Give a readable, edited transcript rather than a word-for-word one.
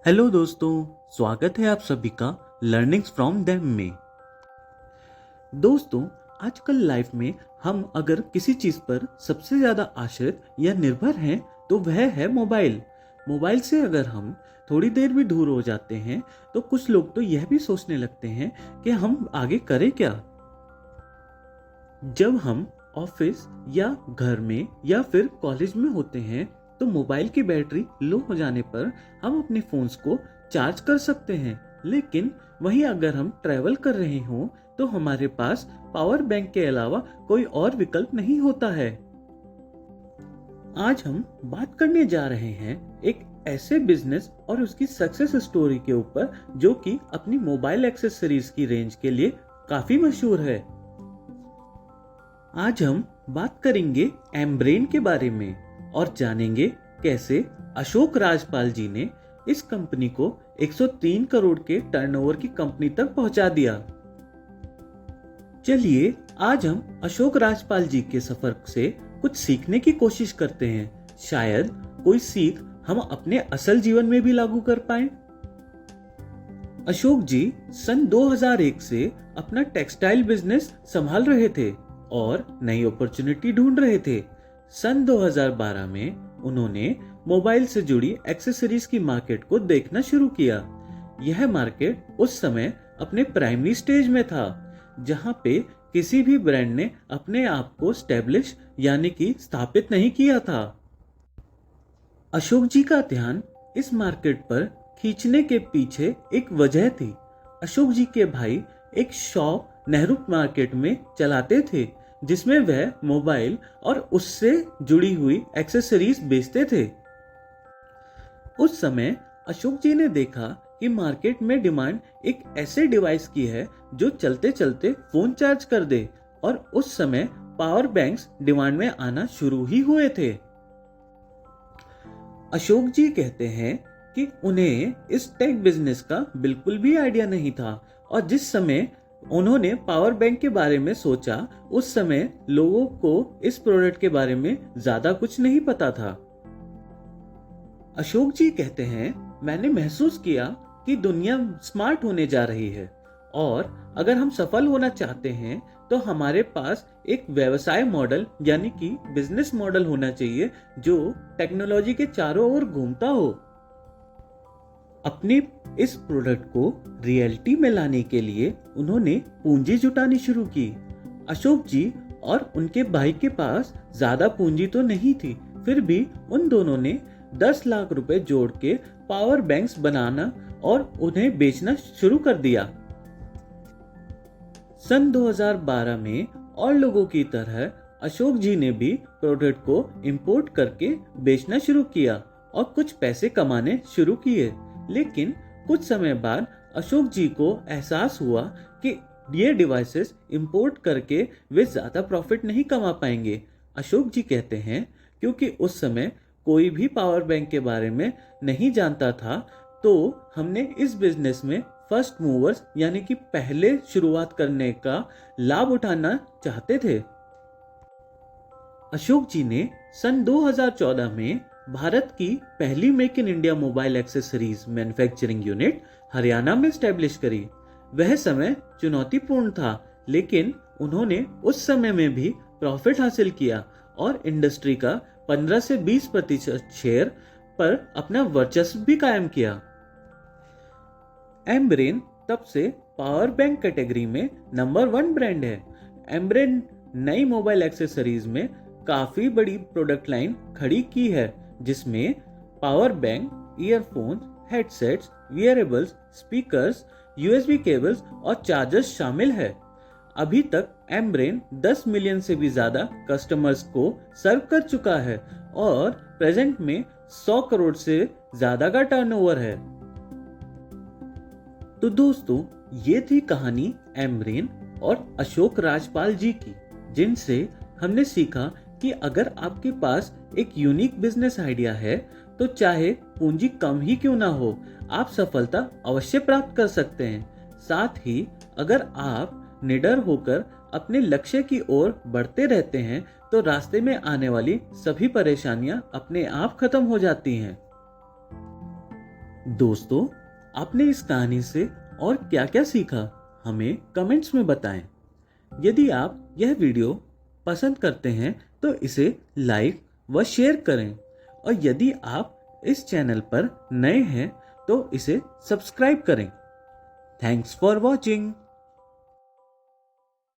Hello दोस्तों, स्वागत है आप सभी का लर्निंग्स फ्रॉम देम में। दोस्तों, आजकल लाइफ में हम अगर किसी चीज़ पर सबसे ज़्यादा आश्रित या निर्भर हैं तो वह है मोबाइल। मोबाइल से अगर हम थोड़ी देर भी दूर हो जाते हैं तो कुछ लोग तो यह भी सोचने लगते हैं कि हम आगे करें क्या। जब हम ऑफिस या घर में या फिर कॉलेज में होते हैं तो मोबाइल की बैटरी लो हो जाने पर हम अपने फोन्स को चार्ज कर सकते हैं, लेकिन वहीं अगर हम ट्रैवल कर रहे हों तो हमारे पास पावर बैंक के अलावा कोई और विकल्प नहीं होता है। आज हम बात करने जा रहे हैं एक ऐसे बिजनेस और उसकी सक्सेस स्टोरी के ऊपर जो कि अपनी मोबाइल एक्सेसरीज की रेंज के लिए काफी मशहूर है। आज हम बात करेंगे एम्ब्रेन के बारे में और जानेंगे कैसे अशोक राजपाल जी ने इस कंपनी को 103 करोड़ के टर्नओवर की कंपनी तक पहुंचा दिया। चलिए आज हम अशोक राजपाल जी के सफर से कुछ सीखने की कोशिश करते हैं। शायद कोई सीख हम अपने असल जीवन में भी लागू कर पाएं। अशोक जी सन 2001 से अपना टेक्सटाइल बिजनेस संभाल रहे थे और नई अपॉर्चुनिटी ढूंढ रहे थे। सन 2012 में उन्होंने मोबाइल से जुड़ी एक्सेसरीज की मार्केट को देखना शुरू किया। यह मार्केट उस समय अपने प्राइमरी स्टेज में था, जहां पे किसी भी ब्रांड ने अपने आप को स्टैब्लिश यानी कि स्थापित नहीं किया था। अशोक जी का ध्यान इस मार्केट पर खींचने के पीछे एक वजह थी। अशोक जी के भाई एक शॉप नेहरू मार्केट में चलाते थे, जिसमें वह मोबाइल और उससे जुड़ी हुई एक्सेसरीज बेचते थे। उस समय अशोक जी ने देखा कि मार्केट में डिमांड एक ऐसे डिवाइस की है जो चलते चलते फोन चार्ज कर दे, और उस समय पावर बैंक्स डिमांड में आना शुरू ही हुए थे। अशोक जी कहते हैं कि उन्हें इस टेक बिजनेस का बिल्कुल भी आइडिया नहीं था, और जिस समय उन्होंने पावर बैंक के बारे में सोचा उस समय लोगों को इस प्रोडक्ट के बारे में ज्यादा कुछ नहीं पता था। अशोक जी कहते हैं, मैंने महसूस किया कि दुनिया स्मार्ट होने जा रही है और अगर हम सफल होना चाहते हैं तो हमारे पास एक व्यवसाय मॉडल यानी कि बिजनेस मॉडल होना चाहिए जो टेक्नोलॉजी के चारों ओर घूमता हो। अपने इस प्रोडक्ट को रियलिटी में लाने के लिए उन्होंने पूंजी जुटानी शुरू की। अशोक जी और उनके भाई के पास ज्यादा पूंजी तो नहीं थी, फिर भी उन दोनों ने 10 लाख रुपए जोड़ के पावर बैंक्स बनाना और उन्हें बेचना शुरू कर दिया। सन 2012 में और लोगों की तरह अशोक जी ने भी प्रोडक्ट को इंपोर्ट करके बेचना शुरू किया और कुछ पैसे कमाने शुरू किए। लेकिन कुछ समय बाद अशोक जी को एहसास हुआ कि ये डिवाइसेस इंपोर्ट करके वे ज्यादा प्रॉफिट नहीं कमा पाएंगे। अशोक जी कहते हैं, क्योंकि उस समय कोई भी पावर बैंक के बारे में नहीं जानता था, तो हमने इस बिजनेस में फर्स्ट मूवर्स यानी कि पहले शुरुआत करने का लाभ उठाना चाहते थे। अशोक जी ने सन 2014 में भारत की पहली make in India mobile accessories manufacturing unit Haryana में स्टैब्लिश करी। वह समय चुनौतीपूर्ण था, लेकिन उन्होंने उस समय में भी प्रॉफिट हासिल किया और इंडस्ट्री का 15 से 20% शेयर पर अपना वर्चस्व भी कायम किया। एम्ब्रेन तब से पावर बैंक कैटेगरी में नंबर 1 ब्रांड है। एम्ब्रेन नई मोबाइल एक्सेसरीज में काफी बड़ी प्रोडक्ट लाइन खड़ी की है, जिसमें power bank, earphones, headsets, wearables, speakers, USB cables और चार्जर्स शामिल है। अभी तक एम्ब्रेन 10 मिलियन से भी ज्यादा कस्टमर्स को सर्व कर चुका है और प्रेजेंट में 100 करोड़ से ज्यादा का टर्नओवर है। तो दोस्तों, ये थी कहानी एम्ब्रेन और अशोक राजपाल जी की, जिनसे हमने सीखा कि अगर आपके पास एक यूनिक बिजनेस आइडिया है तो चाहे पूंजी कम ही क्यों ना हो, आप सफलता अवश्य प्राप्त कर सकते हैं। साथ ही अगर आप निडर होकर अपने लक्ष्य की ओर बढ़ते रहते हैं तो रास्ते में आने वाली सभी परेशानियां अपने आप खत्म हो जाती हैं। दोस्तों, आपने इस कहानी से और क्या क्या सीखा, हमें कमेंट्स में बताएं। यदि आप यह वीडियो पसंद करते हैं तो इसे लाइक व शेयर करें, और यदि आप इस चैनल पर नए हैं तो इसे सब्सक्राइब करें। Thanks for watching.